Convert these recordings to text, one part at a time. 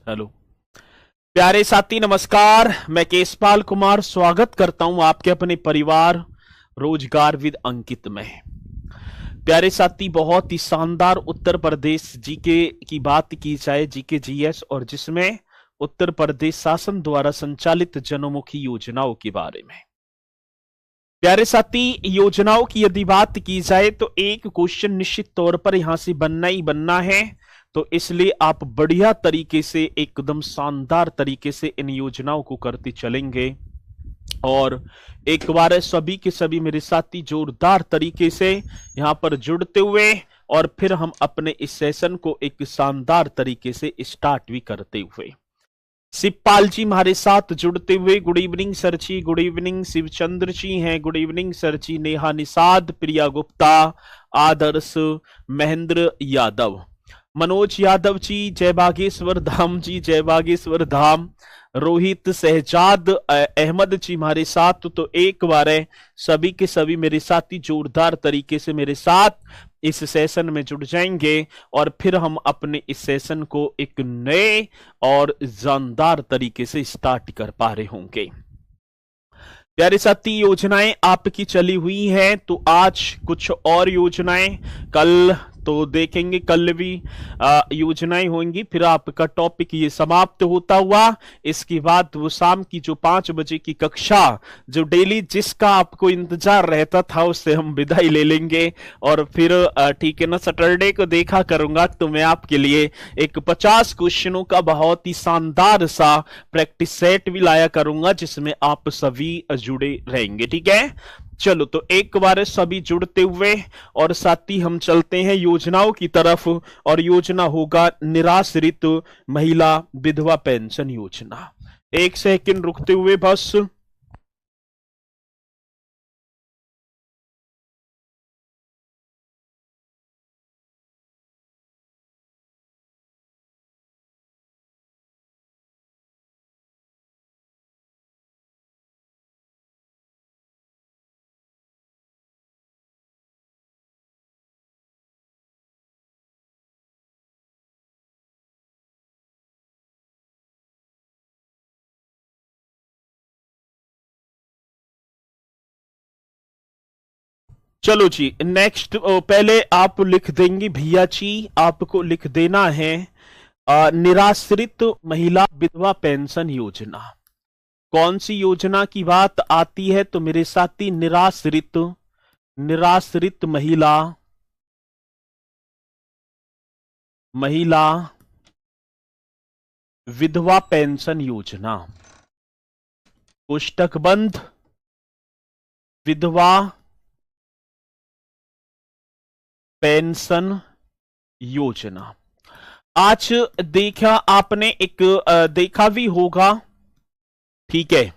Hello प्यारे साथी, नमस्कार। मैं केशपाल कुमार स्वागत करता हूं आपके अपने परिवार रोजगार विद अंकित में। प्यारे साथी, बहुत ही शानदार उत्तर प्रदेश जीके की बात की जाए, जीके जीएस, और जिसमें उत्तर प्रदेश शासन द्वारा संचालित जनोमुखी योजनाओं के बारे में। प्यारे साथी, योजनाओं की यदि बात की जाए तो एक क्वेश्चन निश्चित तौर पर यहां से बनना ही बनना है, तो इसलिए आप बढ़िया तरीके से, एकदम शानदार तरीके से इन योजनाओं को करते चलेंगे। और एक बार सभी के सभी मेरे साथी जोरदार तरीके से यहां पर जुड़ते हुए, और फिर हम अपने इस सेशन को एक शानदार तरीके से स्टार्ट भी करते हुए। शिवपाल जी हमारे साथ जुड़ते हुए, गुड इवनिंग सर जी, गुड इवनिंग। शिवचंद्र जी हैं, गुड इवनिंग सर जी। नेहा निषाद, प्रिया गुप्ता, आदर्श, महेंद्र यादव, मनोज यादव जी, जय बागेश्वर धाम जी, जय बागेश्वर धाम। रोहित, शहजाद अहमद जी हमारे साथ। तो एक बार सभी के सभी मेरे साथी जोरदार तरीके से मेरे साथ इस सेशन में जुड़ जाएंगे, और फिर हम अपने इस सेशन को एक नए और जानदार तरीके से स्टार्ट कर पा रहे होंगे। प्यारे साथी, योजनाएं आपकी चली हुई हैं, तो आज कुछ और योजनाएं, कल तो देखेंगे, कल भी योजनाएं होंगी। फिर आपका टॉपिक ये समाप्त होता हुआ, इसके बाद वो शाम की जो 5 बजे की कक्षा, जो डेली जिसका आपको इंतजार रहता था, उससे हम विदाई ले लेंगे। और फिर ठीक है ना, सैटरडे को देखा करूंगा तो मैं आपके लिए एक 50 क्वेश्चनों का बहुत ही शानदार सा प्रैक्टिस सेट भी लाया करूंगा, जिसमें आप सभी जुड़े रहेंगे। ठीक है, चलो तो एक बार सभी जुड़ते हुए, और साथ ही हम चलते हैं योजनाओं की तरफ। और योजना होगा निराश्रित महिला विधवा पेंशन योजना। एक सेकंड रुकते हुए बस। चलो जी, नेक्स्ट पहले आप लिख देंगे भैया जी, आपको लिख देना है निराश्रित महिला विधवा पेंशन योजना। कौन सी योजना की बात आती है? तो मेरे साथी, निराश्रित महिला विधवा पेंशन योजना। कोष्टक बंद, विधवा पेंशन योजना। आज देखा आपने, एक देखा भी होगा, ठीक है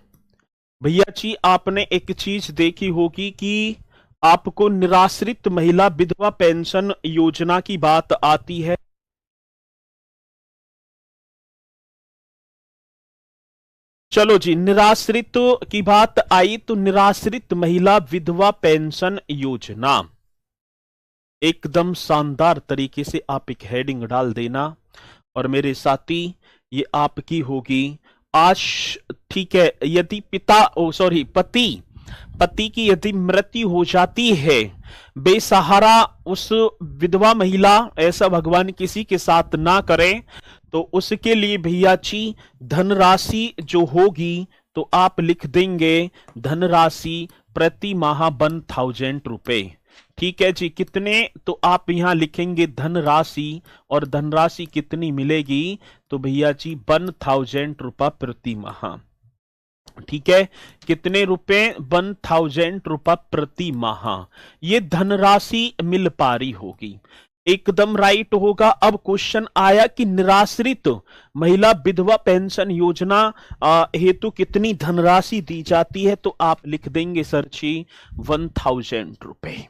भैया जी, आपने एक चीज देखी होगी कि आपको निराश्रित महिला विधवा पेंशन योजना की बात आती है। चलो जी, निराश्रित की बात आई तो निराश्रित महिला विधवा पेंशन योजना, एकदम शानदार तरीके से आप एक हेडिंग डाल देना। और मेरे साथी, ये आपकी होगी आज। ठीक है, यदि पति की यदि मृत्यु हो जाती है, बेसहारा उस विधवा महिला, ऐसा भगवान किसी के साथ ना करे, तो उसके लिए भैया जी धनराशि जो होगी, तो आप लिख देंगे धनराशि प्रति माह 1000 रुपए। ठीक है जी, कितने? तो आप यहां लिखेंगे धनराशि, और धनराशि कितनी मिलेगी? तो भैया जी 1000 रुपया प्रति माह। ठीक है, कितने रुपए? 1000 रुपया प्रति माह ये धनराशि मिल पा रही होगी। एकदम राइट होगा। अब क्वेश्चन आया कि निराश्रित महिला विधवा पेंशन योजना हेतु कितनी धनराशि दी जाती है? तो आप लिख देंगे सर जी 1000 रुपए।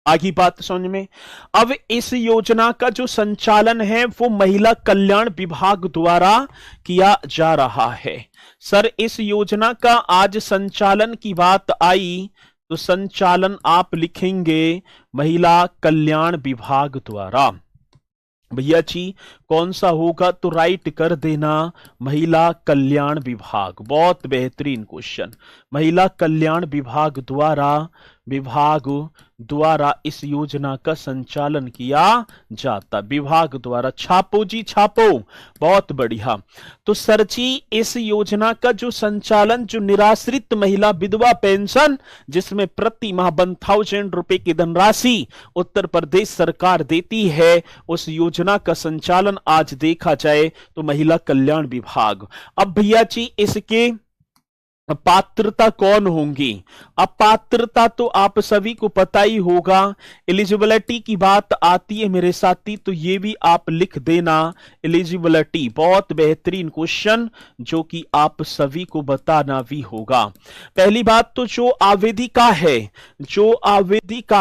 आगे बात समझ में। अब इस योजना का जो संचालन है वो महिला कल्याण विभाग द्वारा किया जा रहा है। सर, इस योजना का आज संचालन की बात आई तो संचालन आप लिखेंगे महिला कल्याण विभाग द्वारा। भैया जी कौन सा होगा, तो राइट कर देना महिला कल्याण विभाग। बहुत बेहतरीन क्वेश्चन। महिला कल्याण विभाग द्वारा इस योजना का संचालन किया जाता। विभाग द्वारा, छापो जी छापो, बहुत बढ़िया। तो सर जी इस योजना का जो संचालन, जो निराश्रित महिला विधवा पेंशन जिसमें प्रति माह 1000 रुपए की धनराशि उत्तर प्रदेश सरकार देती है, उस योजना का संचालन आज देखा जाए तो महिला कल्याण विभाग। अब भैया जी इसके पात्रता कौन होंगी? अब पात्रता तो आप सभी को पता ही होगा। एलिजिबिलिटी की बात आती है मेरे साथी, तो ये भी आप लिख देना एलिजिबिलिटी। बहुत बेहतरीन क्वेश्चन जो कि आप सभी को बताना भी होगा। पहली बात तो जो आवेदिका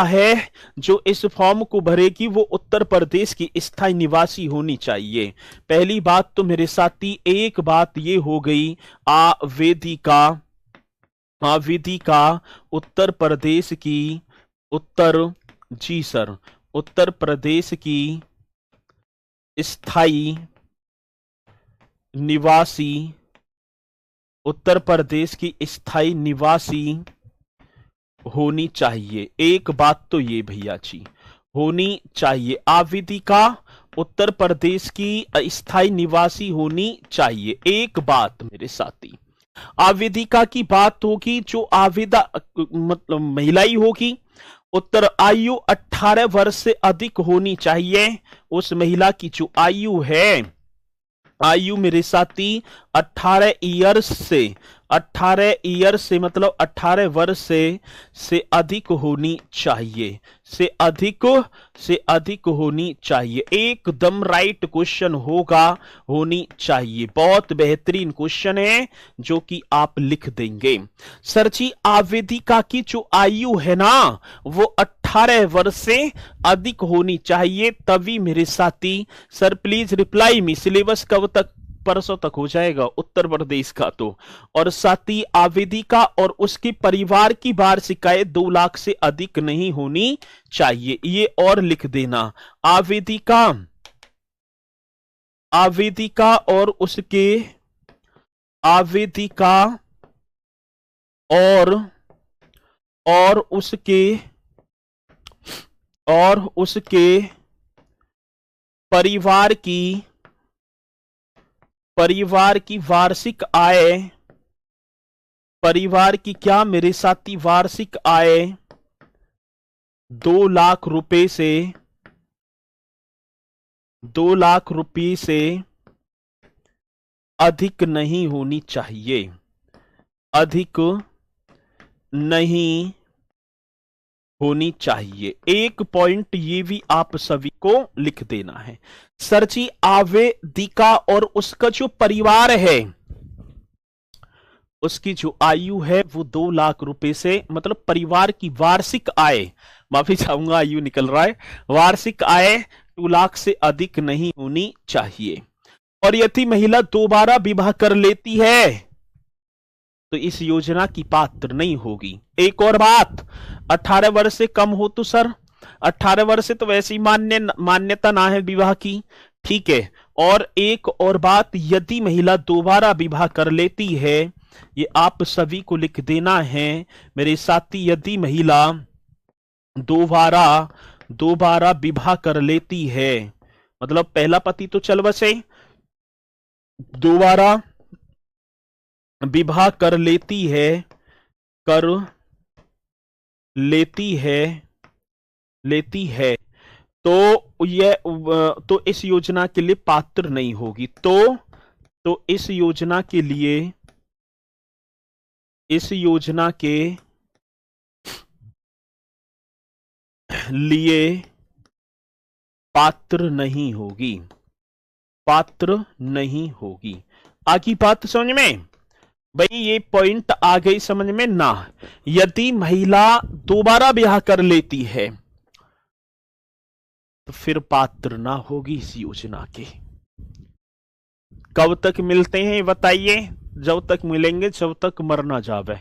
है जो इस फॉर्म को भरेगी वो उत्तर प्रदेश की स्थायी निवासी होनी चाहिए। पहली बात तो मेरे साथी एक बात ये हो गई, आवेदिका उत्तर प्रदेश की उत्तर प्रदेश की स्थायी निवासी, उत्तर प्रदेश की स्थायी निवासी होनी चाहिए। एक बात तो ये भैया जी होनी चाहिए, आवेदिका उत्तर प्रदेश की स्थायी निवासी होनी चाहिए। एक बात मेरे साथी, आवेदिका की बात होगी, जो आवेदा मतलब महिला ही होगी, उत्तर आयु 18 वर्ष से अधिक होनी चाहिए। उस महिला की जो आयु है, आयु मेरे साथी 18 ईयर्स से मतलब 18 वर्ष से अधिक होनी चाहिए, से अधिक होनी चाहिए। एकदम राइट क्वेश्चन होगा, होनी चाहिए। बहुत बेहतरीन क्वेश्चन है जो कि आप लिख देंगे। सर जी आवेदिका की जो आयु है ना वो 18 वर्ष से अधिक होनी चाहिए, तभी मेरे साथी। Sir please reply me, syllabus कब तक? परसों तक हो जाएगा उत्तर प्रदेश का। तो और साथी आवेदिका और उसके परिवार की वार्षिक आय 2 लाख से अधिक नहीं होनी चाहिए, ये और लिख देना। आवेदिका और उसके परिवार की वार्षिक आय, परिवार की क्या मेरे साथी वार्षिक आय 2 लाख रुपए से 2 लाख रुपए से अधिक नहीं होनी चाहिए, अधिक नहीं होनी चाहिए। एक पॉइंट ये भी आप सभी को लिख देना है। सर जी आवेदिका और उसका जो परिवार है, उसकी जो आयु है वो 2 लाख रुपए से, मतलब परिवार की वार्षिक आय, माफी चाहूंगा आयु निकल रहा है, वार्षिक आय 2 लाख से अधिक नहीं होनी चाहिए। और यदि महिला दोबारा विवाह कर लेती है तो इस योजना की पात्र नहीं होगी। एक और बात, 18 वर्ष से कम हो तो सर 18 वर्ष से तो वैसे ही मान्यता ना है विवाह की, ठीक है। और एक और बात, यदि महिला दोबारा विवाह कर लेती है, ये आप सभी को लिख देना है मेरे साथी। यदि महिला दोबारा विवाह कर लेती है, मतलब पहला पति तो चल बसे, दोबारा विवाह कर लेती है तो यह तो इस योजना के लिए पात्र नहीं होगी। तो इस योजना के लिए पात्र नहीं होगी। आगे बात समझ में भाई, ये पॉइंट आ गई समझ में ना। यदि महिला दोबारा ब्याह कर लेती है तो फिर पात्र ना होगी इस योजना के। कब तक मिलते हैं बताइए? जब तक मिलेंगे, जब तक मर ना जावे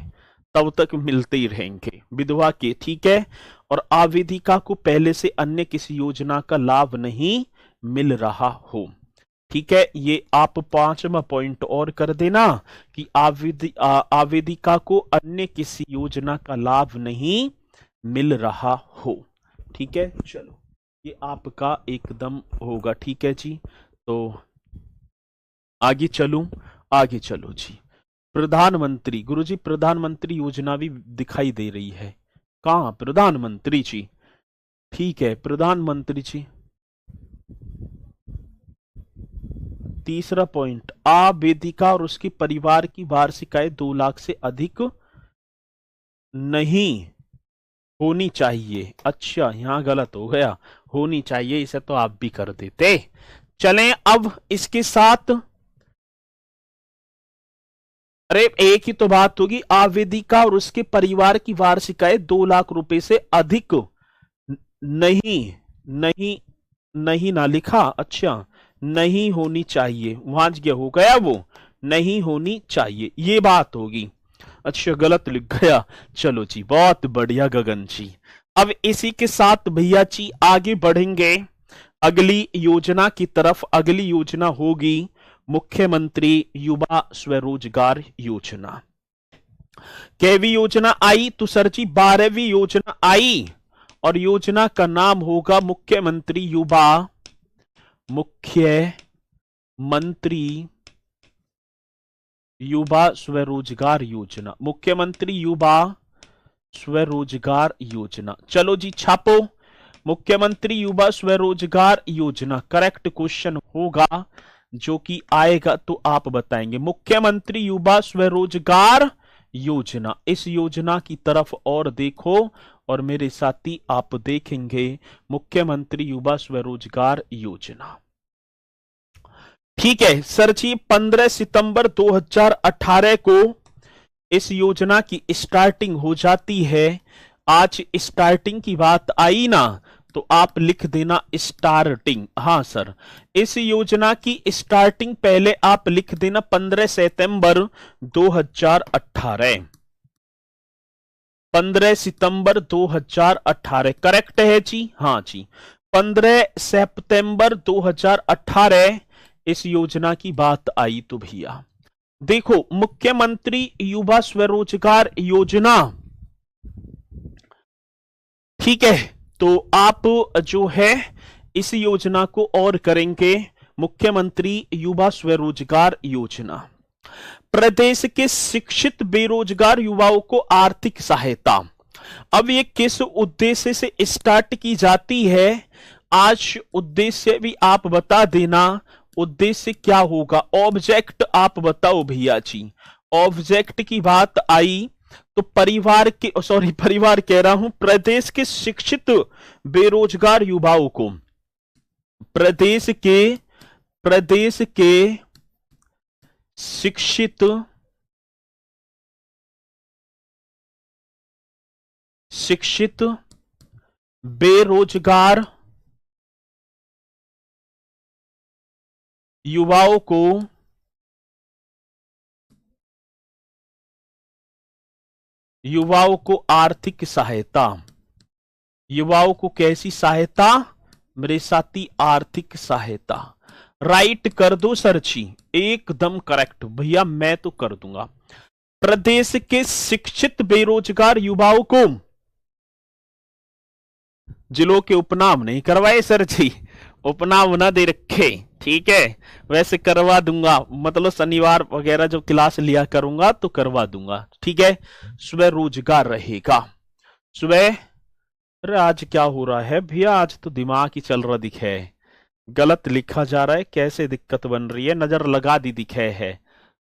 तब तक मिलते ही रहेंगे विधवा के, ठीक है। और आवेदिका को पहले से अन्य किसी योजना का लाभ नहीं मिल रहा हो। ठीक है, ये आप 5वां पॉइंट और कर देना कि आवेदिका को अन्य किसी योजना का लाभ नहीं मिल रहा हो। ठीक है, चलो ये आपका एकदम होगा। ठीक है जी, तो आगे चलो जी। प्रधानमंत्री, गुरुजी प्रधानमंत्री योजना भी दिखाई दे रही है, कहाँ प्रधानमंत्री जी? ठीक है, प्रधानमंत्री जी तीसरा पॉइंट, आवेदिका और उसके परिवार की वार्षिक आय 2 लाख से अधिक नहीं होनी चाहिए। अच्छा, यहां गलत हो गया, होनी चाहिए, इसे तो आप भी कर देते। चलें अब इसके साथ, अरे एक ही तो बात होगी, आवेदिका और उसके परिवार की वार्षिक आय 2 लाख रुपए से अधिक नहीं, नहीं नहीं ना लिखा, अच्छा नहीं होनी चाहिए, वहां क्या हो गया, वो नहीं होनी चाहिए, ये बात होगी। अच्छा गलत लिख गया, चलो जी बहुत बढ़िया गगन जी। अब इसी के साथ भैया जी आगे बढ़ेंगे अगली योजना की तरफ। अगली योजना होगी मुख्यमंत्री युवा स्वरोजगार योजना। कैवी योजना आई तो सर जी 12वीं योजना आई, और योजना का नाम होगा मुख्यमंत्री युवा स्वरोजगार योजना। मुख्यमंत्री युवा स्वरोजगार योजना, चलो जी छापो, मुख्यमंत्री युवा स्वरोजगार योजना करेक्ट क्वेश्चन होगा, जो कि आएगा तो आप बताएंगे। मुख्यमंत्री युवा स्वरोजगार योजना, इस योजना की तरफ और देखो, और मेरे साथी आप देखेंगे मुख्यमंत्री युवा स्वरोजगार योजना। ठीक है सर जी, 15 सितंबर 2018 को इस योजना की स्टार्टिंग हो जाती है। आज स्टार्टिंग की बात आई ना, तो आप लिख देना स्टार्टिंग। हाँ सर, इस योजना की स्टार्टिंग पहले आप लिख देना 15 सितंबर 2018। 15 सितंबर 2018 करेक्ट है जी, हाँ जी 15 सितंबर 2018 इस योजना की बात आई। तो भैया देखो, मुख्यमंत्री युवा स्वरोजगार योजना, ठीक है, तो आप जो है इस योजना को और करेंगे मुख्यमंत्री युवा स्वरोजगार योजना। प्रदेश के शिक्षित बेरोजगार युवाओं को आर्थिक सहायता। अब ये किस उद्देश्य से स्टार्ट की जाती है, आज उद्देश्य भी आप बता देना, उद्देश्य क्या होगा, ऑब्जेक्ट आप बताओ भैया जी। ऑब्जेक्ट की बात आई तो परिवार कह रहा हूं, प्रदेश के शिक्षित बेरोजगार युवाओं को, प्रदेश के शिक्षित बेरोजगार युवाओं को आर्थिक सहायता। युवाओं को कैसी सहायता मेरे साथी, आर्थिक सहायता। राइट कर दो सर जी, एकदम करेक्ट भैया, मैं तो कर दूंगा। प्रदेश के शिक्षित बेरोजगार युवाओं को, जिलों के उपनाम नहीं करवाए सर जी, उपनाम ना दे रखे, ठीक है, वैसे करवा दूंगा, मतलब शनिवार वगैरह जब क्लास लिया करूंगा तो करवा दूंगा, ठीक है। स्वरोजगार रहेगा, अरे आज क्या हो रहा है भैया, आज तो दिमाग ही चल रहा दिखे, गलत लिखा जा रहा है, कैसे दिक्कत बन रही है, नजर लगा दी दिखे है।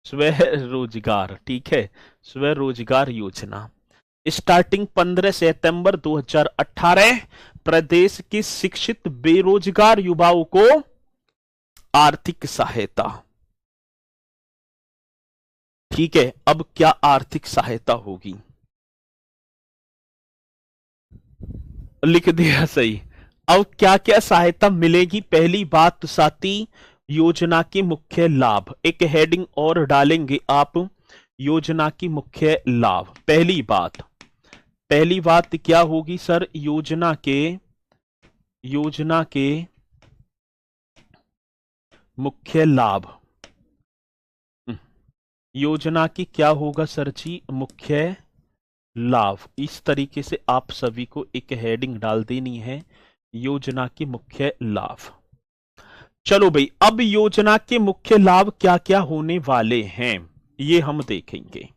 स्वरोजगार, ठीक है, स्वरोजगार योजना स्टार्टिंग 15 सितंबर 2018, प्रदेश के शिक्षित बेरोजगार युवाओं को आर्थिक सहायता। ठीक है, अब क्या आर्थिक सहायता होगी, लिख दिया सही। अब क्या क्या सहायता मिलेगी, पहली बात साथी योजना के मुख्य लाभ, एक हेडिंग और डालेंगे आप, योजना की मुख्य लाभ। पहली बात क्या होगी सर, योजना के मुख्य लाभ। योजना की क्या होगा सर जी? मुख्य लाभ। इस तरीके से आप सभी को एक हेडिंग डाल देनी है, योजना के मुख्य लाभ। चलो भाई, अब योजना के मुख्य लाभ क्या क्या होने वाले हैं ये हम देखेंगे।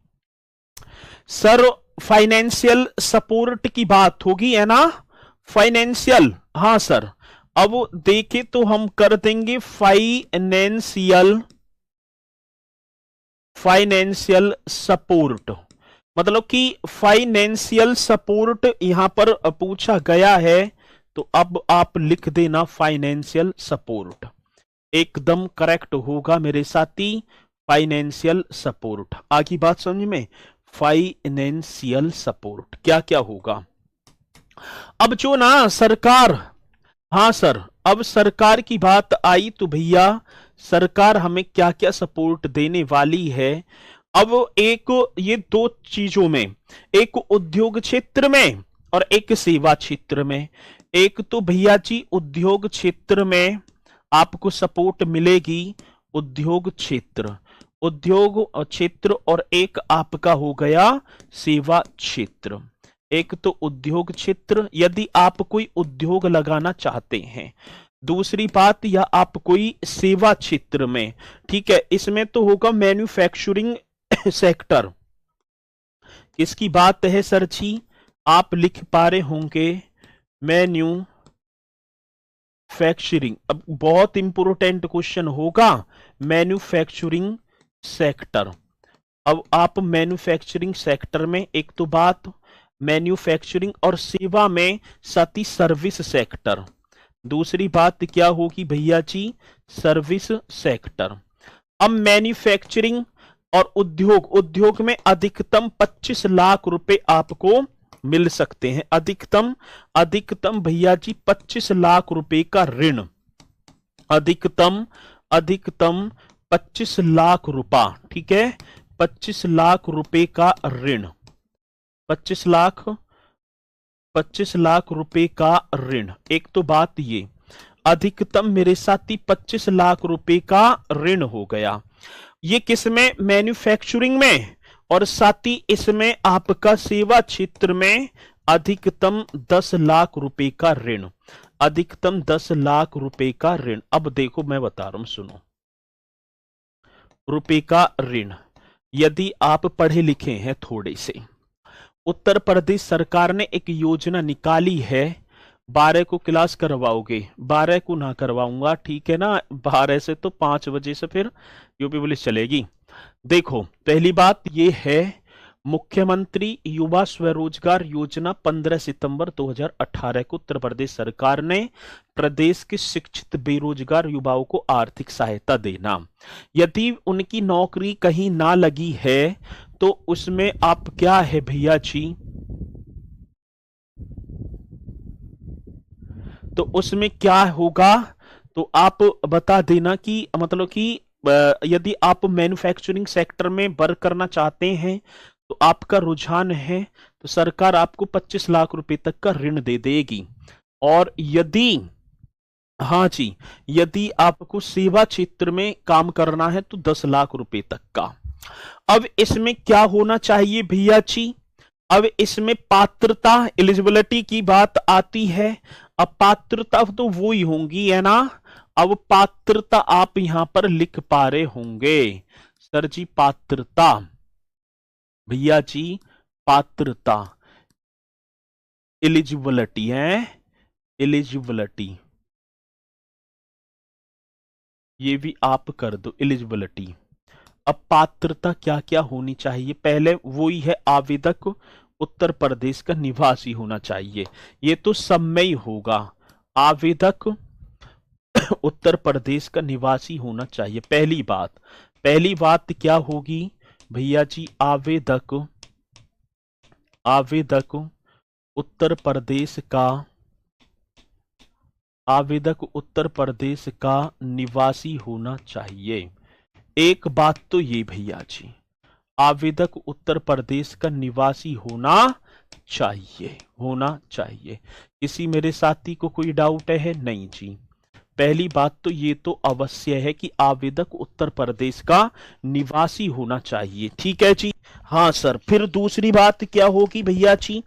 सर फाइनेंशियल सपोर्ट की बात होगी, है ना? फाइनेंशियल, हाँ सर। अब देखे तो हम कर देंगे फाइनेंशियल सपोर्ट। मतलब कि फाइनेंशियल सपोर्ट यहां पर पूछा गया है, तो अब आप लिख देना फाइनेंशियल सपोर्ट। एकदम करेक्ट होगा मेरे साथी, फाइनेंशियल सपोर्ट। आगे बात समझ में? फाइनेंशियल सपोर्ट क्या क्या होगा? अब जो ना सरकार, हाँ सर, अब सरकार की बात आई तो भैया सरकार हमें क्या क्या सपोर्ट देने वाली है। अब एक ये दो चीजों में, एक उद्योग क्षेत्र में और एक सेवा क्षेत्र में। एक तो भैया जी उद्योग क्षेत्र में आपको सपोर्ट मिलेगी, उद्योग क्षेत्र और एक आपका हो गया सेवा क्षेत्र। एक तो उद्योग क्षेत्र, यदि आप कोई उद्योग लगाना चाहते हैं। दूसरी बात, या आप कोई सेवा क्षेत्र में, ठीक है, इसमें तो होगा मैन्युफैक्चरिंग सेक्टर। किसकी बात है सर जी? आप लिख पा रहे होंगे मैन्युफैक्चरिंग। अब बहुत इंपोर्टेंट क्वेश्चन होगा, मैन्युफैक्चरिंग सेक्टर। अब आप मैन्युफैक्चरिंग सेक्टर में, एक तो बात मैन्युफैक्चरिंग और सेवा में साथी सर्विस सेक्टर। दूसरी बात क्या होगी भैया जी? Service sector. अब मैन्युफैक्चरिंग और उद्योग में अधिकतम 25 लाख रुपए आपको मिल सकते हैं। अधिकतम भैया जी 25 लाख रुपए का ऋण। अधिकतम 25 लाख रुपया, ठीक है, 25 लाख रुपए का ऋण। 25 लाख रुपए का ऋण। एक तो बात ये, अधिकतम मेरे साथी 25 लाख रुपए का ऋण हो गया। ये किसमें? मैन्युफैक्चरिंग में। और साथी इसमें आपका सेवा क्षेत्र में अधिकतम 10 लाख रुपए का ऋण। अधिकतम 10 लाख रुपए का ऋण। अब देखो मैं बता रहा हूं, सुनो। रुपए का ऋण, यदि आप पढ़े लिखे हैं थोड़े से, उत्तर प्रदेश सरकार ने एक योजना निकाली है। 12 को क्लास करवाओगे? 12 को ना करवाऊंगा, ठीक है ना? 12 से तो 5 बजे से फिर यूपी पुलिस चलेगी। देखो, पहली बात ये है, मुख्यमंत्री युवा स्वरोजगार योजना 15 सितंबर 2018 को उत्तर प्रदेश सरकार ने प्रदेश के शिक्षित बेरोजगार युवाओं को आर्थिक सहायता देना। यदि उनकी नौकरी कहीं ना लगी है तो उसमें आप क्या है भैया जी? तो उसमें क्या होगा? तो आप बता देना कि मतलब कि यदि आप मैन्युफैक्चरिंग सेक्टर में वर्क करना चाहते हैं तो आपका रुझान है, तो सरकार आपको 25 लाख रुपए तक का ऋण दे देगी। और यदि, हाँ जी, यदि आपको सेवा क्षेत्र में काम करना है तो 10 लाख रुपए तक का। अब इसमें क्या होना चाहिए भैया जी? अब इसमें पात्रता, एलिजिबिलिटी की बात आती है। अब पात्रता तो वो ही होंगी, है ना? अब पात्रता आप यहां पर लिख पा रहे होंगे सर जी, पात्रता भैया जी, पात्रता, एलिजिबिलिटी है, एलिजिबिलिटी ये भी आप कर दो, एलिजिबिलिटी। अब पात्रता क्या क्या होनी चाहिए? पहले वो ही है, आवेदक उत्तर प्रदेश का निवासी होना चाहिए। ये तो सब में ही होगा, आवेदक उत्तर प्रदेश का निवासी होना चाहिए। पहली बात क्या होगी भैया जी? आवेदक उत्तर प्रदेश का निवासी होना चाहिए। एक बात तो ये भैया जी, आवेदक उत्तर प्रदेश का निवासी होना चाहिए। किसी मेरे साथी को कोई डाउट है? नहीं जी। पहली बात तो ये तो अवश्य है कि आवेदक उत्तर प्रदेश का निवासी होना चाहिए। ठीक है जी। हाँ सर, फिर दूसरी बात क्या होगी भैया जी,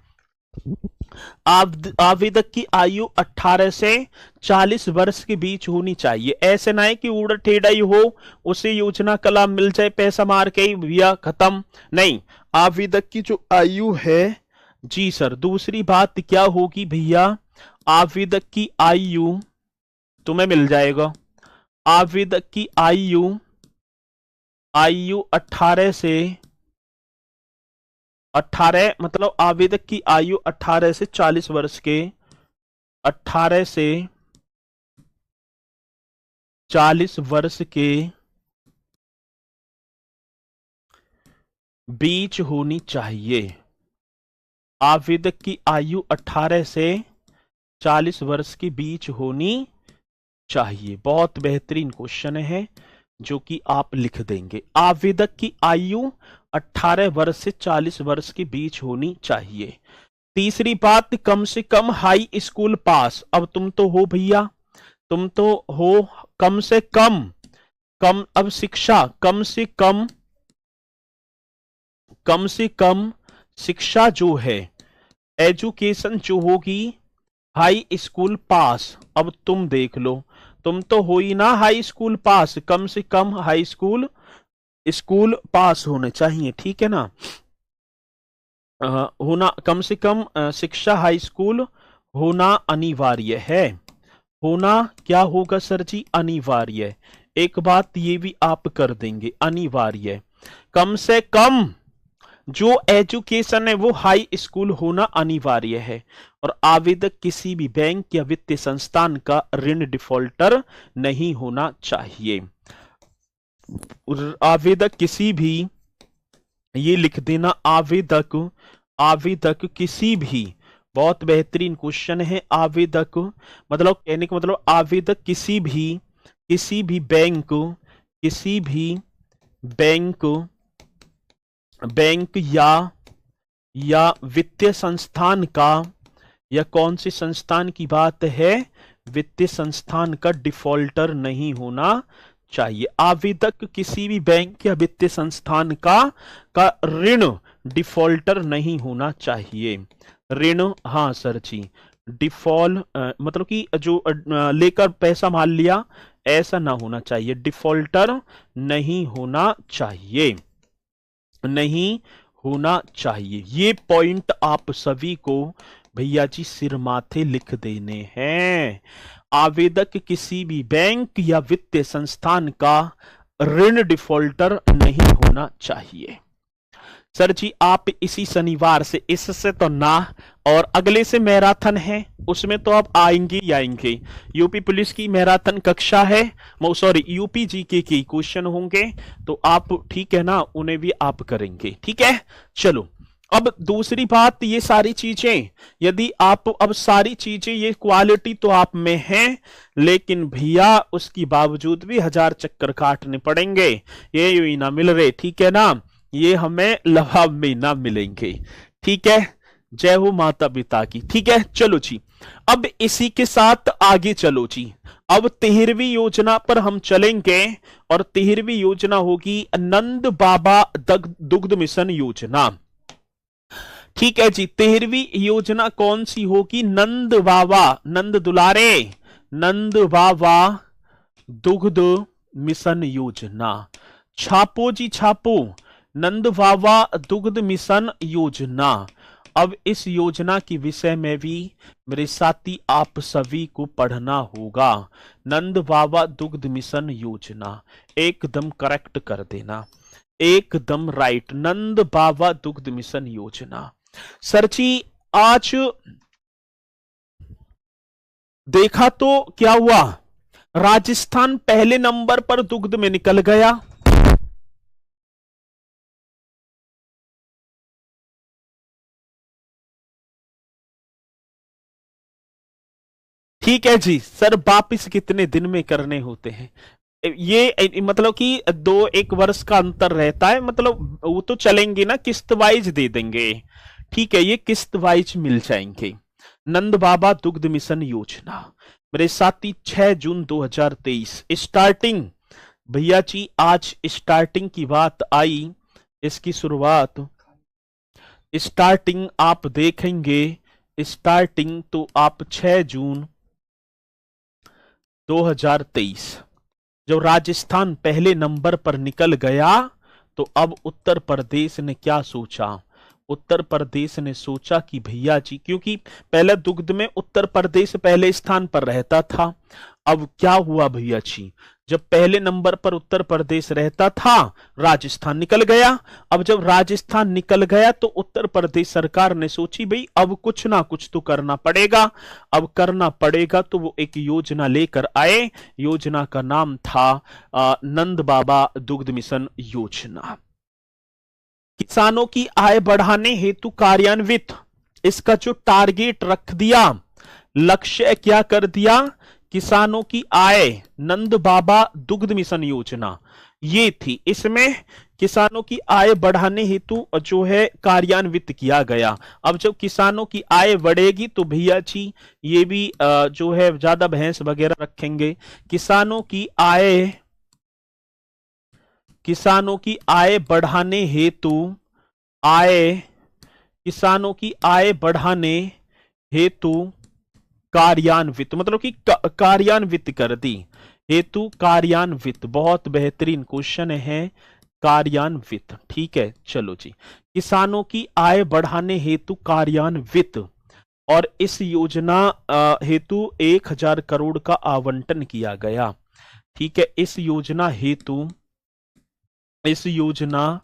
आवेदक की आयु 18 से 40 वर्ष के बीच होनी चाहिए। ऐसे ना है कि उड़ टेढ़ा ही हो, उसे योजना का लाभ मिल जाए, पैसा मार के ही भैया खत्म। नहीं, आवेदक की जो आयु है जी सर। दूसरी बात क्या होगी भैया, आवेदक की आयु तुम्हें मिल जाएगा, आवेदक की आयु 18 मतलब आवेदक की आयु 18 से 40 वर्ष के, 18 से 40 वर्ष के बीच होनी चाहिए। आवेदक की आयु 18 से 40 वर्ष के बीच होनी चाहिए। बहुत बेहतरीन क्वेश्चन है जो कि आप लिख देंगे। आवेदक की आयु 18 वर्ष से 40 वर्ष के बीच होनी चाहिए। तीसरी बात, कम से कम हाई स्कूल पास। अब तुम तो हो भैया, तुम तो हो कम से कम, अब शिक्षा कम से कम शिक्षा जो है, एजुकेशन जो होगी हाई स्कूल पास। अब तुम देख लो, तुम तो हो ही ना हाई स्कूल पास, कम से कम हाई स्कूल पास होने चाहिए। ठीक है ना, होना कम से कम शिक्षा हाई स्कूल होना अनिवार्य है। होना क्या होगा सर जी, अनिवार्य। एक बात ये भी आप कर देंगे, अनिवार्य। कम से कम जो एजुकेशन है वो हाई स्कूल होना अनिवार्य है। और आवेदक किसी भी बैंक या वित्तीय संस्थान का ऋण डिफॉल्टर नहीं होना चाहिए। आवेदक किसी भी, ये लिख देना, आवेदक किसी भी, बहुत बेहतरीन क्वेश्चन है। आवेदक मतलब कहने का मतलब आवेदक किसी भी बैंक या वित्तीय संस्थान का, या कौन सी संस्थान की बात है, वित्तीय संस्थान का डिफॉल्टर नहीं होना चाहिए। आवेदक किसी भी बैंक या वित्तीय संस्थान का ऋण डिफॉल्टर नहीं होना चाहिए। ऋण, हाँ सर जी, डिफॉल्ट मतलब कि जो लेकर पैसा मान लिया, ऐसा ना होना चाहिए। डिफॉल्टर नहीं होना चाहिए, नहीं होना चाहिए। ये पॉइंट आप सभी को भैया जी सिर माथे लिख देने हैं। आवेदक किसी भी बैंक या वित्तीय संस्थान का ऋण डिफॉल्टर नहीं होना चाहिए। सर जी आप इसी शनिवार से, इससे तो ना, और अगले से मैराथन है, उसमें तो आप आएंगे ही आएंगे। यूपी पुलिस की मैराथन कक्षा है, सॉरी यूपी जीके की क्वेश्चन होंगे, तो आप ठीक है ना, उन्हें भी आप करेंगे। ठीक है, चलो अब दूसरी बात, ये सारी चीजें यदि आप, अब सारी चीजें ये क्वालिटी तो आप में है, लेकिन भैया उसकी बावजूद भी 1000 चक्कर काटने पड़ेंगे, ये यूं ना मिल रहे। ठीक है ना, ये हमें लवाब में ना मिलेंगे। ठीक है, जय हो माता पिता की। ठीक है, चलो जी, अब इसी के साथ आगे चलो जी। अब 13वीं योजना पर हम चलेंगे, और 13वीं योजना होगी नंद बाबा दुग्ध मिशन योजना। ठीक है जी, 13वीं योजना कौन सी होगी, नंद बाबा, नंद दुलारे, नंद बाबा दुग्ध मिशन योजना। छापो जी छापो, नंद बाबा दुग्ध मिशन योजना। अब इस योजना के विषय में भी मेरे साथी आप सभी को पढ़ना होगा। नंद बाबा दुग्ध मिशन योजना एकदम करेक्ट कर देना, एकदम राइट, नंद बाबा दुग्ध मिशन योजना। सर जी आज देखा तो क्या हुआ, राजस्थान पहले नंबर पर दुग्ध में निकल गया। ठीक है जी, सर वापिस कितने दिन में करने होते हैं, ये मतलब कि 2-1 वर्ष का अंतर रहता है, मतलब वो तो चलेंगे ना, किस्त वाइज दे देंगे। ठीक है, ये किस्त वाइज मिल जाएंगे। नंद बाबा दुग्ध मिशन योजना मेरे साथी 6 जून 2023 स्टार्टिंग। भैया जी आज स्टार्टिंग की बात आई, इसकी शुरुआत स्टार्टिंग आप देखेंगे। स्टार्टिंग तो आप 6 जून 2023 जब राजस्थान पहले नंबर पर निकल गया तो अब उत्तर प्रदेश ने क्या सोचा। उत्तर प्रदेश ने सोचा कि भैया जी, क्योंकि पहले दुग्ध में उत्तर प्रदेश पहले स्थान पर रहता था। अब क्या हुआ भैया जी, जब पहले नंबर पर उत्तर प्रदेश रहता था राजस्थान निकल गया। अब जब राजस्थान निकल गया तो उत्तर प्रदेश सरकार ने सोची भाई अब कुछ ना कुछ तो करना पड़ेगा। अब करना पड़ेगा तो वो एक योजना लेकर आए। योजना का नाम था नंद बाबा दुग्ध मिशन योजना। किसानों की आय बढ़ाने हेतु कार्यान्वित। इसका जो टारगेट रख दिया, लक्ष्य क्या कर दिया, किसानों की आय, नंद बाबा दुग्ध मिशन योजना ये थी। इसमें किसानों की आय बढ़ाने हेतु जो है कार्यान्वित किया गया। अब जब किसानों की आय बढ़ेगी तो भैया जी ये भी जो है ज्यादा भैंस वगैरह रखेंगे। किसानों की आय बढ़ाने हेतु आय किसानों की आय बढ़ाने हेतु कार्यान्वित, मतलब कि कार्यान्वित कर दी। हेतु कार्यान्वित, बहुत बेहतरीन क्वेश्चन है। कार्यान्वित, ठीक है। चलो जी, किसानों की आय बढ़ाने हेतु कार्यान्वित, और इस योजना हेतु 1000 करोड़ का आवंटन किया गया। ठीक है। इस योजना हेतु 1000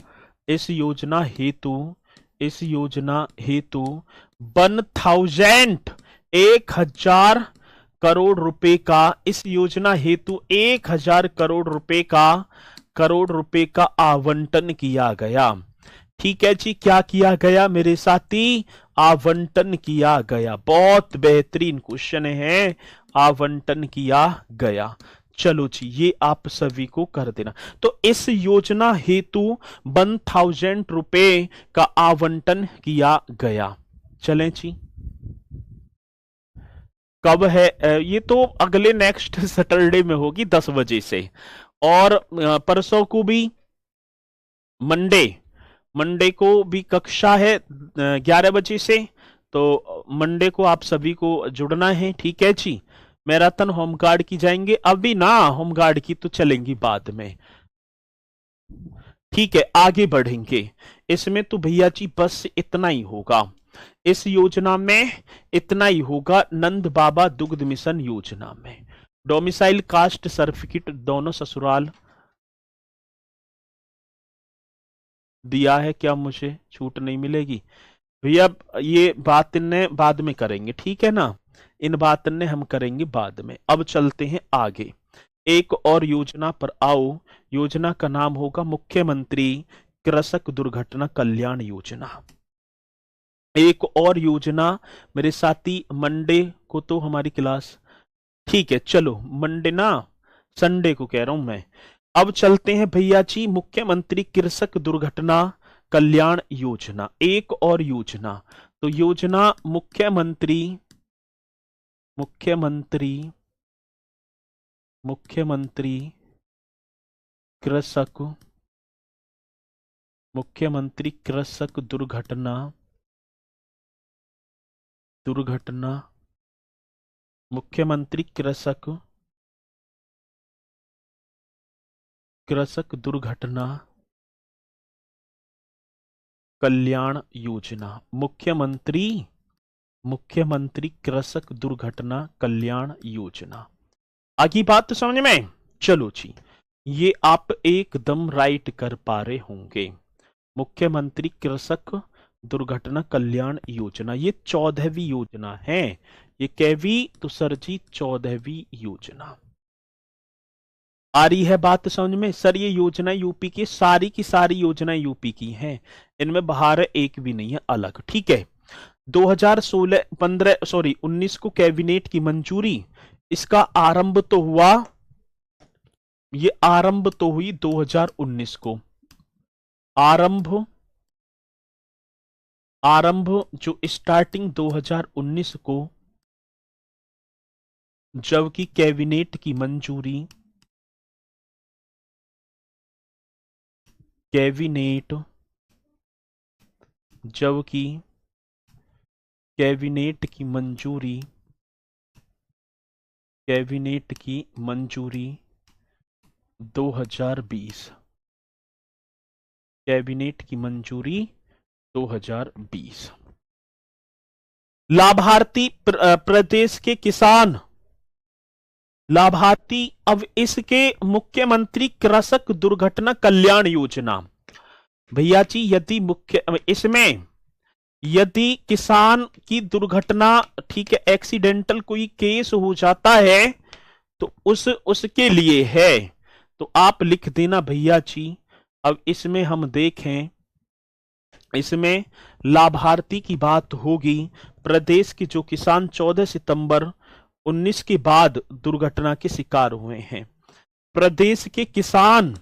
करोड़ रुपए का, इस योजना हेतु 1000 करोड़ रुपए का आवंटन किया गया। ठीक है जी, क्या किया गया मेरे साथी, आवंटन किया गया। बहुत बेहतरीन क्वेश्चन है, आवंटन किया गया। चलो जी, ये आप सभी को कर देना। तो इस योजना हेतु 1000 रुपए का आवंटन किया गया। चलें जी, कब है ये तो अगले नेक्स्ट सैटरडे में होगी 10 बजे से। और परसों को भी मंडे को भी कक्षा है 11 बजे से। तो मंडे को आप सभी को जुड़ना है। ठीक है जी। मैराथन होमगार्ड की जाएंगे, अभी ना होमगार्ड की तो चलेंगी बाद में। ठीक है, आगे बढ़ेंगे। इसमें तो भैया जी बस इतना ही होगा, इस योजना में इतना ही होगा। नंद बाबा दुग्ध मिशन योजना में डोमिसाइल कास्ट सर्टिफिकेट दोनों ससुराल दिया है, क्या मुझे छूट नहीं मिलेगी भैया। ये बात ने बाद में करेंगे, ठीक है ना। इन बात ने हम करेंगे बाद में। अब चलते हैं आगे, एक और योजना पर आओ। योजना का नाम होगा मुख्यमंत्री कृषक दुर्घटना कल्याण योजना। एक और योजना मेरे साथी, मंडे को तो हमारी क्लास, ठीक है चलो मंडे ना, संडे को कह रहा हूं मैं। अब चलते हैं भैया जी, मुख्यमंत्री कृषक दुर्घटना कल्याण योजना, एक और योजना। तो योजना मुख्यमंत्री मुख्यमंत्री मुख्यमंत्री कृषक मुख्यमंत्री कृषक दुर्घटना मुख्यमंत्री कृषक दुर्घटना कल्याण योजना। मुख्यमंत्री कृषक दुर्घटना कल्याण योजना। आगे बात तो समझ में। चलो जी, ये आप एकदम राइट कर पा रहे होंगे। मुख्यमंत्री कृषक दुर्घटना कल्याण योजना, ये 14वीं योजना है। ये कैवी तो सर जी 14वीं योजना। आ रही है बात समझ में सर। ये योजना यूपी की सारी योजनाएं यूपी की हैं, इनमें बाहर एक भी नहीं है अलग। ठीक है। 19 को कैबिनेट की मंजूरी, इसका आरंभ तो हुआ, ये आरंभ तो हुई 2019 को। आरंभ जो स्टार्टिंग 2019 को जबकि कैबिनेट की मंजूरी कैबिनेट जबकि कैबिनेट की मंजूरी कैबिनेट की मंजूरी 2020 कैबिनेट की मंजूरी 2020। लाभार्थी प्रदेश के किसान लाभार्थी अब इसके मुख्यमंत्री कृषक दुर्घटना कल्याण योजना। भैया जी यदि किसान की दुर्घटना, ठीक है, एक्सीडेंटल कोई केस हो जाता है तो उसके लिए है, तो आप लिख देना भैया जी। अब इसमें हम देखें, इसमें लाभार्थी की बात होगी प्रदेश के जो किसान 14 सितंबर 19 के बाद दुर्घटना के शिकार हुए हैं। प्रदेश के किसान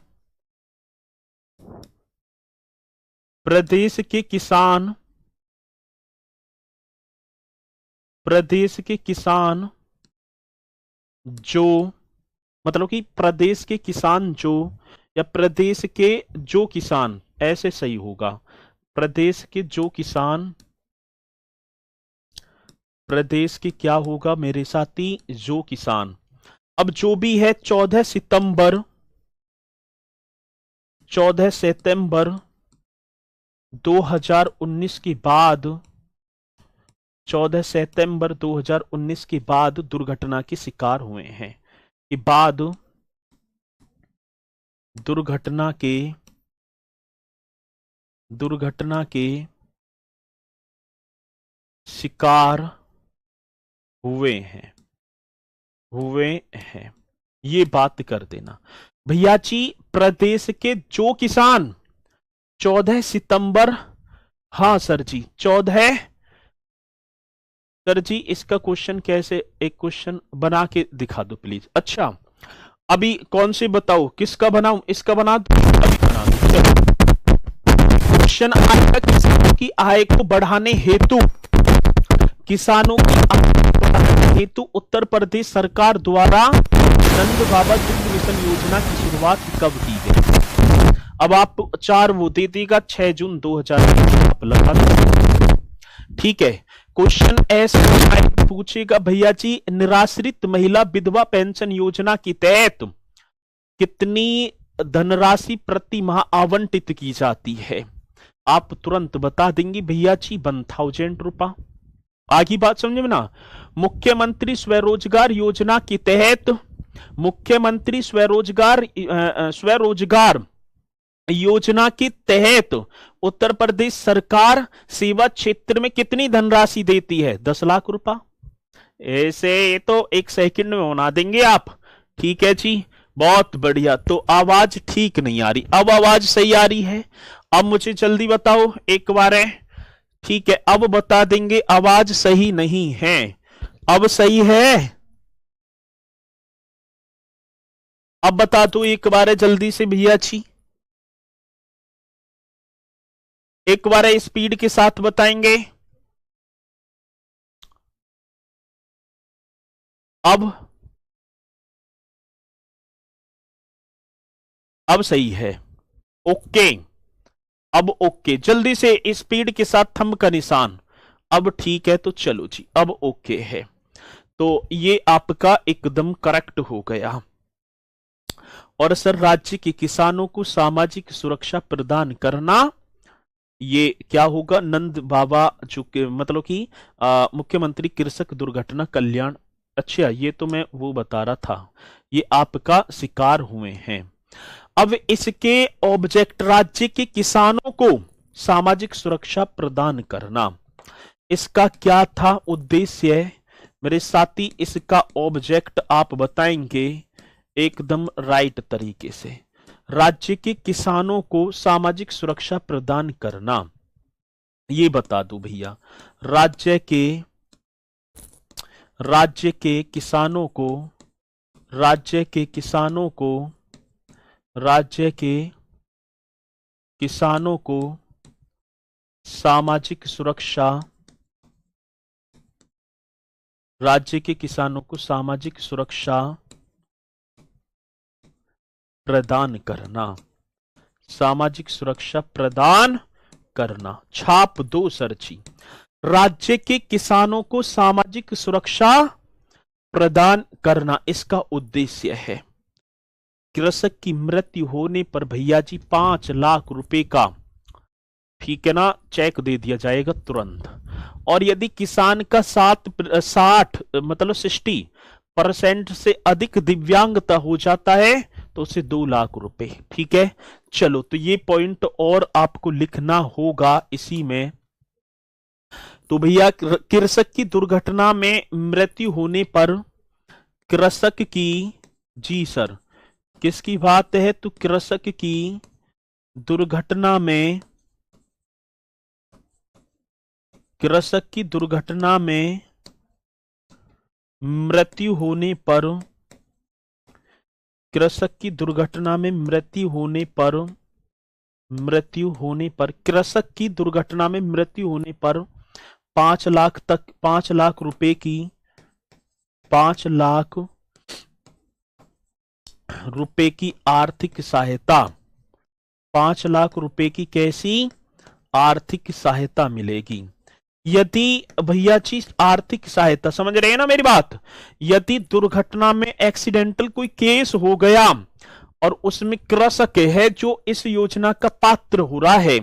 प्रदेश के किसान प्रदेश के किसान जो, मतलब कि प्रदेश के किसान जो, या प्रदेश के जो किसान, ऐसे सही होगा। प्रदेश के जो किसान, प्रदेश के क्या होगा मेरे साथी, जो किसान। अब जो भी है 14 सितंबर 2019 के बाद 14 सितंबर 2019 के बाद दुर्घटना के शिकार हुए हैं, के बाद दुर्घटना के शिकार हुए हैं, ये बात कर देना भैया जी। प्रदेश के जो किसान 14 सितंबर, हाँ सर जी 14, सर जी इसका क्वेश्चन कैसे, एक क्वेश्चन बना के दिखा दो प्लीज। अच्छा अभी कौन से बताओ, किसका बनाऊं, इसका बना दो, अभी बना दो। चलो क्वेश्चन आएगा, किसानों की आय को बढ़ाने हेतु उत्तर प्रदेश सरकार द्वारा नंद बाबा दुग्ध मिशन योजना की शुरुआत कब की गई। अब आप 4 वो दे देगा 6 जून 2020 आप लगा दो, ठीक है। क्वेश्चन ऐसे पूछेगा भैया जी, निराश्रित महिला विधवा पेंशन योजना के तहत कितनी धनराशि प्रति माह आवंटित की जाती है। आप तुरंत बता देंगे भैया जी 1000 रुपया। आगे बात समझे में ना। मुख्यमंत्री स्वरोजगार योजना के तहत, मुख्यमंत्री स्वरोजगार योजना के तहत उत्तर प्रदेश सरकार सेवा क्षेत्र में कितनी धनराशि देती है, 10 लाख रुपया। ऐसे तो 1 सेकंड में बना देंगे आप, ठीक है जी, बहुत बढ़िया। तो आवाज ठीक नहीं आ रही, अब आवाज सही आ रही है। अब मुझे जल्दी बताओ एक बार है, ठीक है, अब बता देंगे आवाज सही नहीं है, अब सही है, अब बता दो एक बार जल्दी से भैया जी, एक बार स्पीड के साथ बताएंगे। अब सही है, ओके, अब ओके, जल्दी से स्पीड के साथ थंब का निशान। अब ठीक है, तो चलो जी, अब ओके है, तो ये आपका एकदम करेक्ट हो गया। और सर राज्य के किसानों को सामाजिक सुरक्षा प्रदान करना, ये क्या होगा, नंद बाबा जो मतलब कि मुख्यमंत्री कृषक दुर्घटना कल्याण। अच्छा ये तो मैं वो बता रहा था, ये आपका शिकार हुए हैं। अब इसके ऑब्जेक्ट, राज्य के किसानों को सामाजिक सुरक्षा प्रदान करना, इसका क्या था उद्देश्य मेरे साथी, इसका ऑब्जेक्ट आप बताएंगे एकदम राइट तरीके से। राज्य के किसानों को सामाजिक सुरक्षा प्रदान करना, ये बता दो भैया। राज्य के किसानों को राज्य के किसानों को सामाजिक सुरक्षा राज्य के किसानों को सामाजिक सुरक्षा प्रदान करना, सामाजिक सुरक्षा प्रदान करना। छाप 2 सर जी, राज्य के किसानों को सामाजिक सुरक्षा प्रदान करना इसका उद्देश्य है। कृषक की मृत्यु होने पर भैया जी 5 लाख रुपए का, ठीक है ना, चेक दे दिया जाएगा तुरंत। और यदि किसान का 60 मतलब 60% से अधिक दिव्यांगता हो जाता है तो उसे 2 लाख रुपए। ठीक है, चलो तो ये पॉइंट और आपको लिखना होगा इसी में। तो भैया कृषक की दुर्घटना में मृत्यु होने पर कृषक की, जी सर किसकी बात है, तो कृषक की दुर्घटना में, कृषक की दुर्घटना में मृत्यु होने पर, कृषक की दुर्घटना में मृत्यु होने पर, कृषक की दुर्घटना में मृत्यु होने पर 5 लाख रुपए की, 5 लाख रुपए की आर्थिक सहायता, 5 लाख रुपए की कैसी आर्थिक सहायता मिलेगी। यदि भैया जी आर्थिक सहायता, समझ रहे हैं ना मेरी बात, यदि दुर्घटना में एक्सीडेंटल कोई केस हो गया और उसमें कृषक है जो इस योजना का पात्र हो रहा है,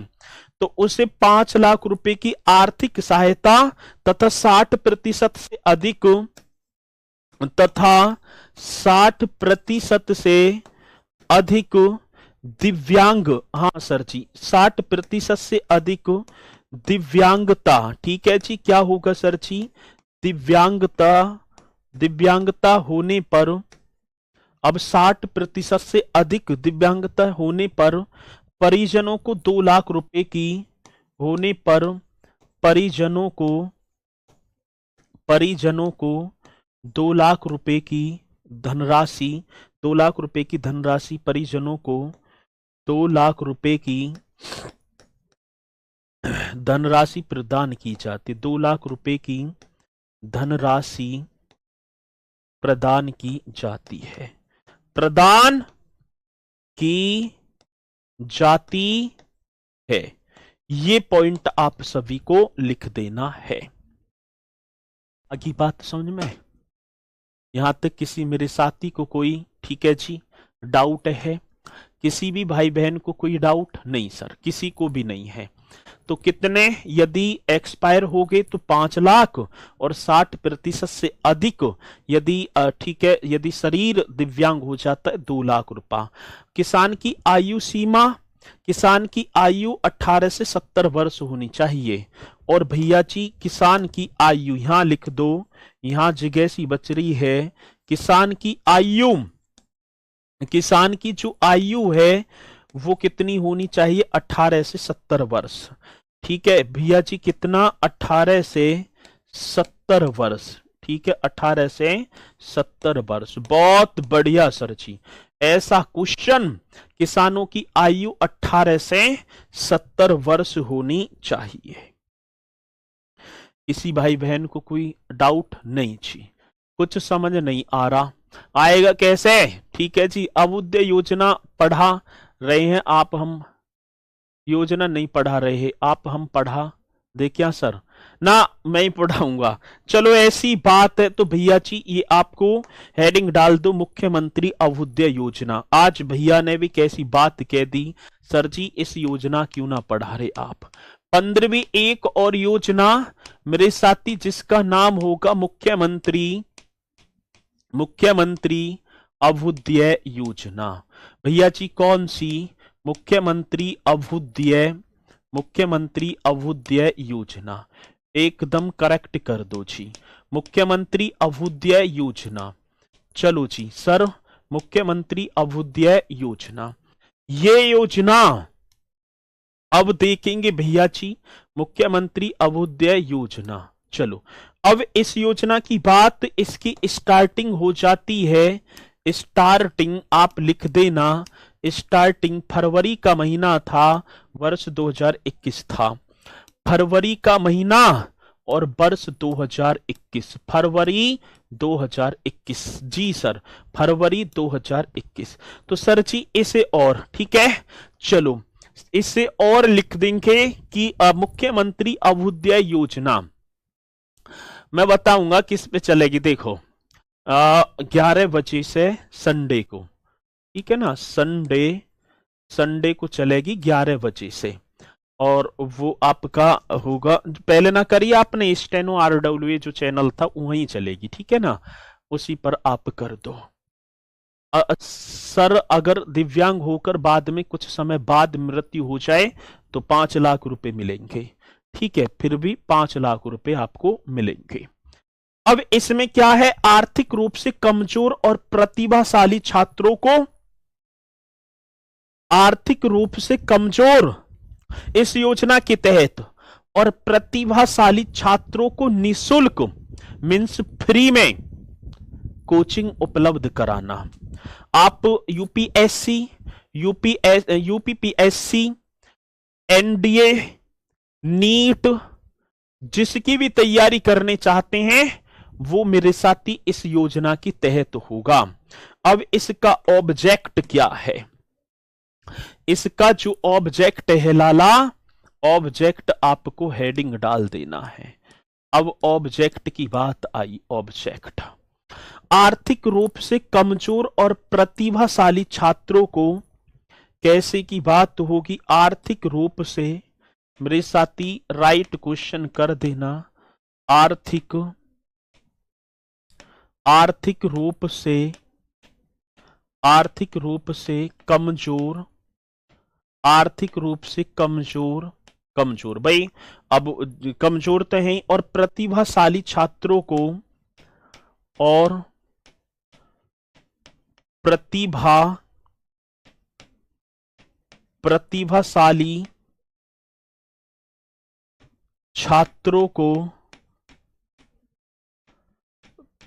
तो उसे 5 लाख रुपए की आर्थिक सहायता तथा 60% से अधिक, तथा 60% से अधिक दिव्यांग, हाँ सर जी 60% से अधिक दिव्यांगता। ठीक है जी, क्या होगा सर जी, दिव्यांगता होने पर, अब 60% से अधिक दिव्यांगता होने पर परिजनों को 2 लाख रुपए की, होने पर परिजनों को 2 लाख रुपए की धनराशि, 2 लाख रुपए की धनराशि, परिजनों को 2 लाख रुपए की धनराशि प्रदान की जाती, 2 लाख रुपए की धनराशि प्रदान की जाती है, प्रदान की जाती है। ये पॉइंट आप सभी को लिख देना है। आगे बात समझ में, यहां तक किसी मेरे साथी को कोई, ठीक है जी, डाउट है, किसी भी भाई बहन को कोई डाउट नहीं सर, किसी को भी नहीं है। तो कितने, यदि एक्सपायर हो गए तो 5 लाख, और 60% से अधिक यदि, ठीक है, यदि शरीर दिव्यांग हो जाता है 2 लाख रुपया। किसान की आयु सीमा, किसान की आयु 18 से 70 वर्ष होनी चाहिए। और भैया जी किसान की आयु यहां लिख दो, यहां जगह सी बच रही है, किसान की आयु, किसान की जो आयु है वो कितनी होनी चाहिए, 18 से 70 वर्ष। ठीक है भैया जी, कितना, 18 से 70 वर्ष। ठीक है, 18 से 70 वर्ष, बहुत बढ़िया सर जी। ऐसा क्वेश्चन, किसानों की आयु 18 से 70 वर्ष होनी चाहिए। किसी भाई बहन को कोई डाउट नहीं जी, कुछ समझ नहीं आ रहा, आएगा कैसे। ठीक है जी, अभुदय योजना पढ़ा रहे हैं आप, हम योजना नहीं पढ़ा रहे हैं आप, हम पढ़ा दे क्या सर, ना मैं ही पढ़ाऊंगा। चलो ऐसी बात है तो भैया जी ये आपको हेडिंग डाल दो, मुख्यमंत्री अभुदय योजना। आज भैया ने भी कैसी बात कह दी, सर जी इस योजना क्यों ना पढ़ा रहे आप। 15वीं एक और योजना मेरे साथी, जिसका नाम होगा मुख्यमंत्री अभुदय योजना। भैया जी कौन सी, मुख्यमंत्री अभुदय योजना, एकदम करेक्ट कर दो जी, मुख्यमंत्री अभुदय योजना। चलो जी सर, मुख्यमंत्री अभुदय योजना, ये योजना अब देखेंगे भैया जी, मुख्यमंत्री अभुदय योजना। चलो अब इस योजना की बात, इसकी स्टार्टिंग हो जाती है, स्टार्टिंग आप लिख देना, स्टार्टिंग फरवरी का महीना था, वर्ष 2021 था, फरवरी का महीना, और वर्ष 2021, फरवरी 2021। जी सर, फरवरी 2021। तो सर जी इसे और, ठीक है, चलो इसे और लिख देंगे कि मुख्यमंत्री अभ्युदय योजना मैं बताऊंगा किस पे चलेगी। देखो 11 बजे से संडे को, ठीक है ना, संडे को चलेगी 11 बजे से, और वो आपका होगा, पहले ना करिए आपने, स्टेनो RWA जो चैनल था वहीं चलेगी, ठीक है ना, उसी पर आप कर दो। सर अगर दिव्यांग होकर बाद में कुछ समय बाद मृत्यु हो जाए तो 5 लाख रुपए मिलेंगे, ठीक है, फिर भी 5 लाख रुपए आपको मिलेंगे। अब इसमें क्या है, आर्थिक रूप से कमजोर और प्रतिभाशाली छात्रों को, आर्थिक रूप से कमजोर इस योजना के तहत और प्रतिभाशाली छात्रों को निशुल्क मींस फ्री में कोचिंग उपलब्ध कराना। आप यूपीएससी, यूपीपीएससी, एनडीए, नीट जिसकी भी तैयारी करने चाहते हैं वो मेरे साथी इस योजना के तहत होगा। अब इसका ऑब्जेक्ट क्या है, इसका जो ऑब्जेक्ट है लाला, ऑब्जेक्ट आपको हेडिंग डाल देना है। अब ऑब्जेक्ट की बात आई, ऑब्जेक्ट आर्थिक रूप से कमजोर और प्रतिभाशाली छात्रों को कैसे की बात होगी, आर्थिक रूप से, मेरे साथी राइट क्वेश्चन कर देना, आर्थिक रूप से कमजोर, आर्थिक रूप से कमजोर भाई, अब कमजोर तो है, और प्रतिभाशाली छात्रों को, और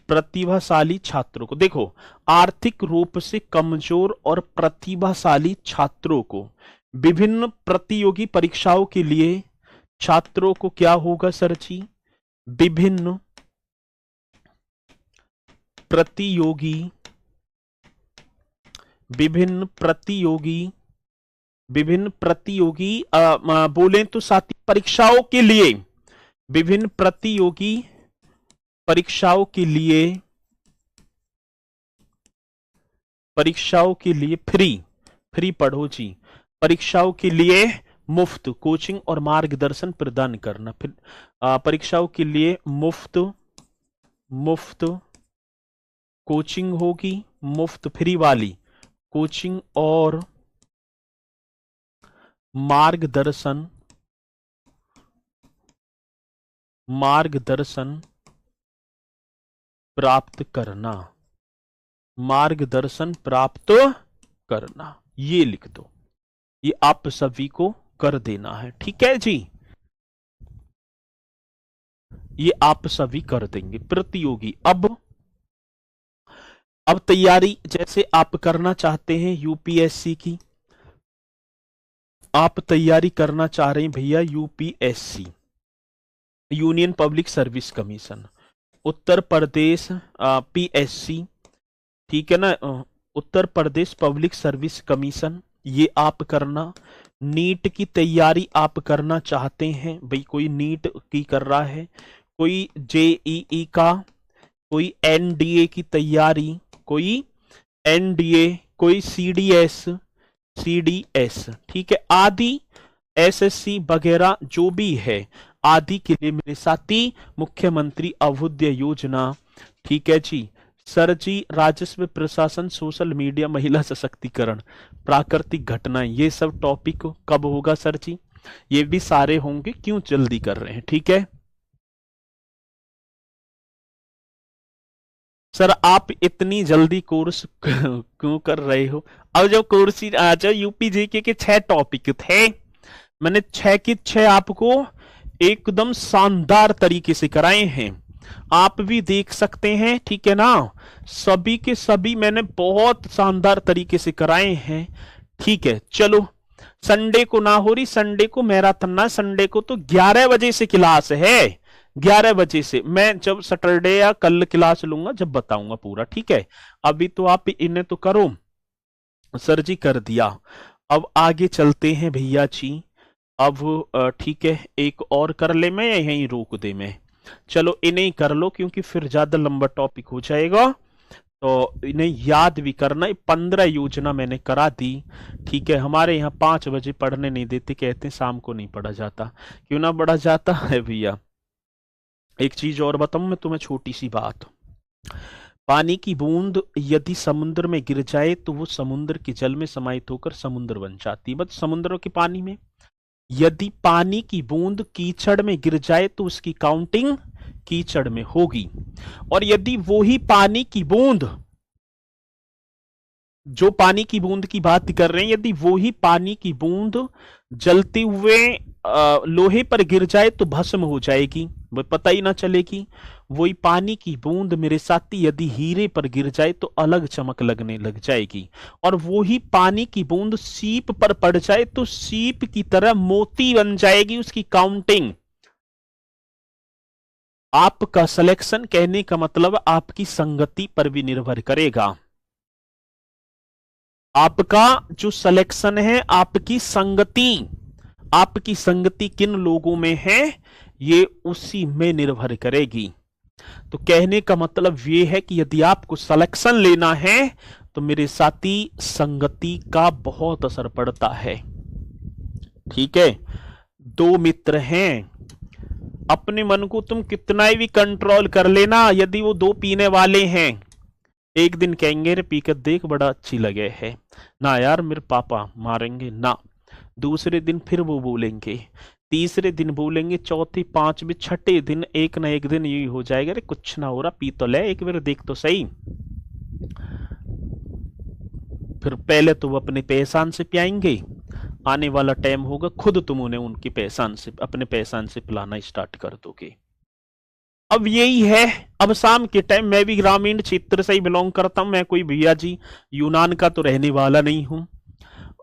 प्रतिभाशाली छात्रों को, देखो आर्थिक रूप से कमजोर और प्रतिभाशाली छात्रों को विभिन्न प्रतियोगी परीक्षाओं के लिए छात्रों को क्या होगा सर जी, विभिन्न प्रतियोगी बोलें तो साथी परीक्षाओं के लिए, विभिन्न प्रतियोगी परीक्षाओं के लिए फ्री पढ़ो जी, परीक्षाओं के लिए मुफ्त कोचिंग और मार्गदर्शन प्रदान करना, फिर परीक्षाओं के लिए मुफ्त कोचिंग होगी, मुफ्त फ्री वाली कोचिंग और मार्गदर्शन प्राप्त करना, ये लिख दो, ये आप सभी को कर देना है, ठीक है जी, ये आप सभी कर देंगे प्रतियोगी। अब तैयारी जैसे आप करना चाहते हैं यूपीएससी की, आप तैयारी करना चाह रहे हैं भैया UPSC, union public service commission, Uttar Pradesh PSC, ठीक है ना, Uttar Pradesh public service commission, ये आप करना। नीट की तैयारी आप करना चाहते हैं भाई, कोई नीट की कर रहा है, कोई जेईई का, कोई एनडीए की तैयारी, कोई एनडीए, कोई सीडीएस, ठीक है, आदि एसएससी वगैरह जो भी है, आदि के लिए मेरे साथी मुख्यमंत्री अभ्युदय योजना, ठीक है जी। सर जी राजस्व प्रशासन, सोशल मीडिया, महिला सशक्तिकरण, प्राकृतिक घटनाएं, ये सब टॉपिक कब होगा सर जी, ये भी सारे होंगे, क्यों जल्दी कर रहे हैं, ठीक है सर, आप इतनी जल्दी कोर्स क्यों कर रहे हो। अब जब कोर्स जो यूपी जीके के 6 टॉपिक थे, मैंने 6 के 6 आपको एकदम शानदार तरीके से कराए हैं, आप भी देख सकते हैं, ठीक है ना, सभी के सभी मैंने बहुत शानदार तरीके से कराए हैं, ठीक है। चलो संडे को ना हो रही, संडे को मैराथन ना, संडे को तो 11 बजे से क्लास है, 11 बजे से। मैं जब सैटरडे या कल क्लास लूंगा जब बताऊंगा पूरा, ठीक है। अभी तो आप इन्हें तो करो। सर जी कर दिया। अब आगे चलते हैं भैया जी। अब ठीक है, एक और कर ले मैं या यहीं रोक दे मैं? चलो इन्हें ही कर लो क्योंकि फिर ज्यादा लंबा टॉपिक हो जाएगा। तो इन्हें याद भी करना। 15 योजना मैंने करा दी, ठीक है। हमारे यहाँ 5 बजे पढ़ने नहीं देते, कहते हैं शाम को नहीं पढ़ा जाता। क्यों ना पढ़ा जाता है भैया? एक चीज और बताऊं मैं तुम्हें, छोटी सी बात। पानी की बूंद यदि समुद्र में गिर जाए तो वो समुद्र के जल में समाहित होकर समुद्र बन जाती है, मतलब समुद्र के पानी में। यदि पानी की बूंद कीचड़ में गिर जाए तो उसकी काउंटिंग कीचड़ में होगी। और यदि वो ही पानी की बूंद, जो पानी की बूंद की बात कर रहे हैं, यदि वो ही पानी की बूंद जलते हुए लोहे पर गिर जाए तो भस्म हो जाएगी, वो पता ही ना चलेगी। वही पानी की बूंद मेरे साथी यदि हीरे पर गिर जाए तो अलग चमक लगने लग जाएगी। और वो ही पानी की बूंद सीप पर पड़ जाए तो सीप की तरह मोती बन जाएगी उसकी काउंटिंग। आपका सिलेक्शन, कहने का मतलब आपकी संगति पर भी निर्भर करेगा। आपका जो सिलेक्शन है, आपकी संगति, आपकी संगति किन लोगों में है ये उसी में निर्भर करेगी। तो कहने का मतलब ये है कि यदि आपको सिलेक्शन लेना है तो मेरे साथी संगति का बहुत असर पड़ता है, ठीक है। 2 मित्र हैं, अपने मन को तुम कितना भी कंट्रोल कर लेना, यदि वो 2 पीने वाले हैं, एक दिन कहेंगे रे पीकर देख बड़ा अच्छी लगे है ना यार, मेरे पापा मारेंगे ना। दूसरे दिन फिर वो बोलेंगे, तीसरे दिन बोलेंगे, चौथे, पांचवें, छठे दिन एक ना एक दिन यही हो जाएगा, रे कुछ ना हो रहा, पी तो ले एक बार देख तो सही। फिर पहले तो वो अपने पहचान से पियाएंगे, आने वाला टाइम होगा खुद तुम उन्हें उनकी पहचान से, अपने पहचान से पिलाना स्टार्ट कर दोगे। अब यही है। अब शाम के टाइम, मैं भी ग्रामीण क्षेत्र से ही बिलोंग करता हूं, मैं कोई भैया जी यूनान का तो रहने वाला नहीं हूं।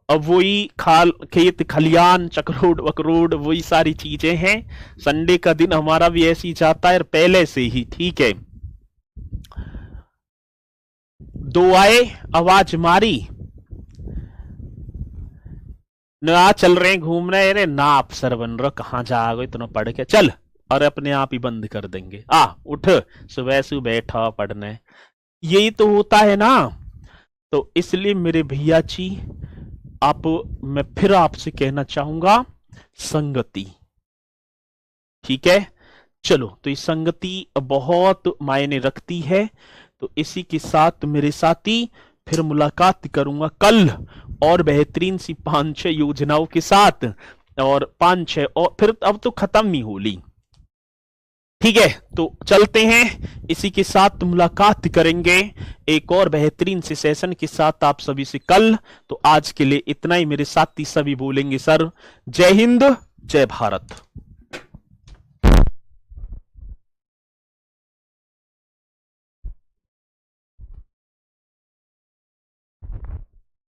अब वही खाल, खेत खलियान, चकरोड वकरोड, वही सारी चीजें हैं। संडे का दिन हमारा भी ऐसे ही जाता है पहले से ही, ठीक है। 2 आए, आवाज मारी, ना चल रहे घूम रहे, अरे ना अफसर बन रहा, कहां जाओगे इतना पढ़ के, चल, और अपने आप ही बंद कर देंगे। उठ, सुबह सुबह बैठा पढ़ने, यही तो होता है ना। तो इसलिए मेरे भैया जी, मैं फिर आपसे कहना चाहूंगा, संगति, ठीक है। चलो, तो ये संगति बहुत मायने रखती है। तो इसी के साथ मेरे साथी फिर मुलाकात करूंगा कल और बेहतरीन सी 5-6 योजनाओं के साथ, और 5-6 और फिर अब तो खत्म ही होली, ठीक है। तो चलते हैं, इसी के साथ मुलाकात करेंगे एक और बेहतरीन से सेशन के साथ आप सभी से कल। तो आज के लिए इतना ही। मेरे साथी सभी बोलेंगे सर, जय हिंद, जय भारत।